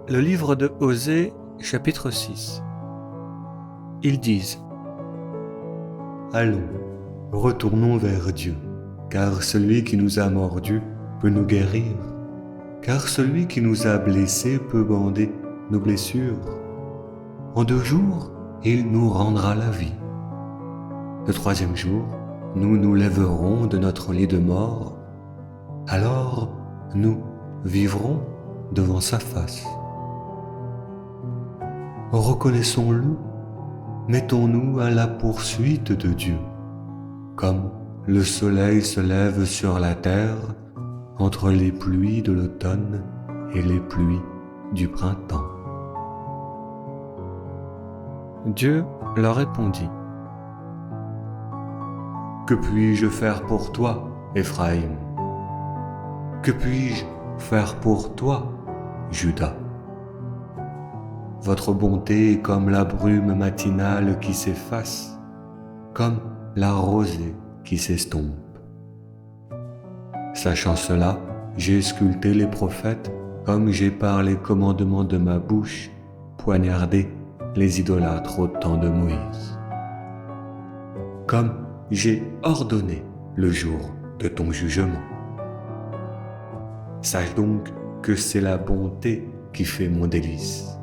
Le livre de Osée, chapitre 6. Ils disent : Allons, retournons vers Dieu, car celui qui nous a mordus peut nous guérir, car celui qui nous a blessés peut bander nos blessures. En 2 jours, il nous rendra la vie. Le 3e jour, nous nous lèverons de notre lit de mort, alors nous vivrons devant sa face. Reconnaissons-le, mettons-nous à la poursuite de Dieu, comme le soleil se lève sur la terre entre les pluies de l'automne et les pluies du printemps. Dieu leur répondit : Que puis-je faire pour toi, Éphraïm ? Que puis-je faire pour toi, Juda ? Votre bonté est comme la brume matinale qui s'efface, comme la rosée qui s'estompe. Sachant cela, j'ai sculpté les prophètes comme j'ai par les commandements de ma bouche poignardé les idolâtres au temps de Moïse. Comme j'ai ordonné le jour de ton jugement. Sache donc que c'est la bonté qui fait mon délice,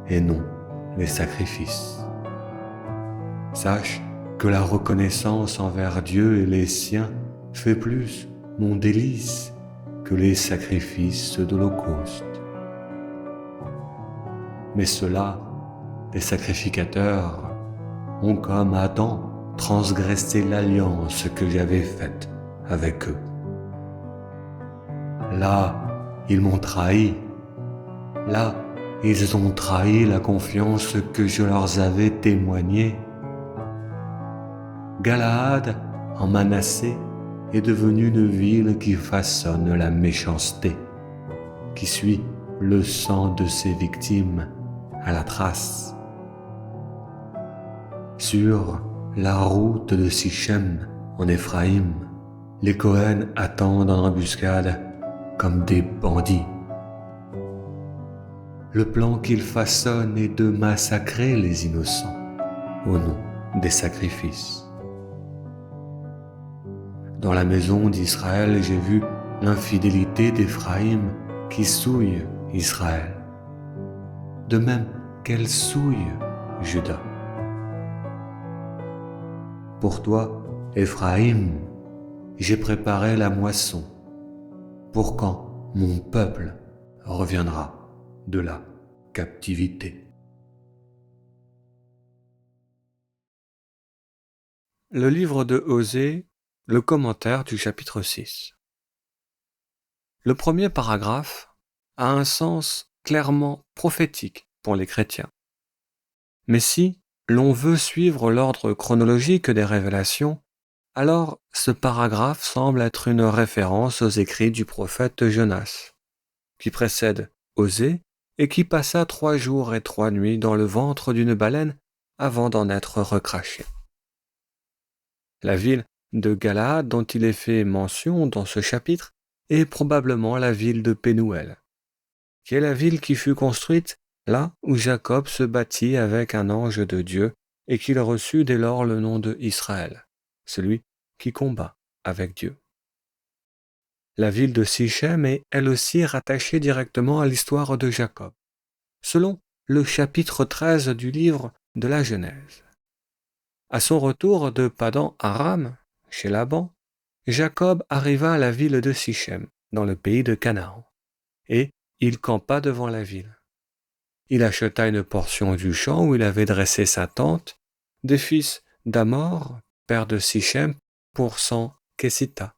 et non les sacrifices. Sache que la reconnaissance envers Dieu et les siens fait plus mon délice que les sacrifices d'holocauste. Mais ceux-là, les sacrificateurs, ont comme Adam transgressé l'alliance que j'avais faite avec eux. Là, ils m'ont trahi. Là, ils ont trahi la confiance que je leur avais témoignée. Galaad, en Manassé, est devenue une ville qui façonne la méchanceté, qui suit le sang de ses victimes à la trace. Sur la route de Sichem, en Éphraïm, les Cohen attendent en embuscade comme des bandits. Le plan qu'ils façonnent est de massacrer les innocents au nom des sacrifices. Dans la maison d'Israël, j'ai vu l'infidélité d'Éphraïm qui souille Israël, de même qu'elle souille Juda. Pour toi, Éphraïm, j'ai préparé la moisson, pour quand mon peuple reviendra de la captivité. Le livre de Osée, le commentaire du chapitre 6. Le premier paragraphe a un sens clairement prophétique pour les chrétiens. Mais si l'on veut suivre l'ordre chronologique des révélations, alors ce paragraphe semble être une référence aux écrits du prophète Jonas, qui précède Osée et qui passa 3 jours et 3 nuits dans le ventre d'une baleine avant d'en être recraché. La ville de Galaad dont il est fait mention dans ce chapitre est probablement la ville de Pénouël, qui est la ville qui fut construite là où Jacob se battit avec un ange de Dieu et qu'il reçut dès lors le nom de Israël, celui qui combat avec Dieu. La ville de Sichem est elle aussi rattachée directement à l'histoire de Jacob, selon le chapitre 13 du livre de la Genèse. À son retour de Padan Aram, chez Laban, Jacob arriva à la ville de Sichem, dans le pays de Canaan, et il campa devant la ville. Il acheta une portion du champ où il avait dressé sa tente, des fils d'Amor, père de Sichem, pour 100 kessita.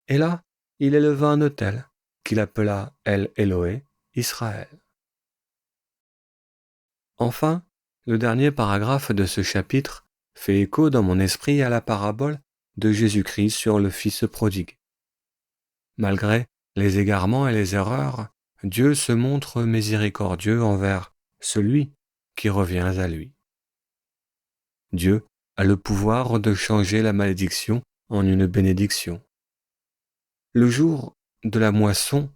Et là, il éleva un autel, qu'il appela El Eloé, Israël. Enfin, le dernier paragraphe de ce chapitre fait écho dans mon esprit à la parabole de Jésus-Christ sur le Fils prodigue. Malgré les égarements et les erreurs, Dieu se montre miséricordieux envers celui qui revient à lui. Dieu a le pouvoir de changer la malédiction en une bénédiction. Le jour de la moisson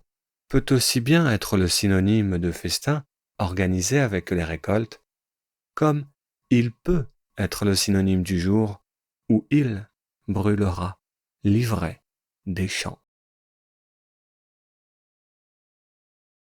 peut aussi bien être le synonyme de festin organisé avec les récoltes, comme il peut être le synonyme du jour où il brûlera l'ivraie des champs.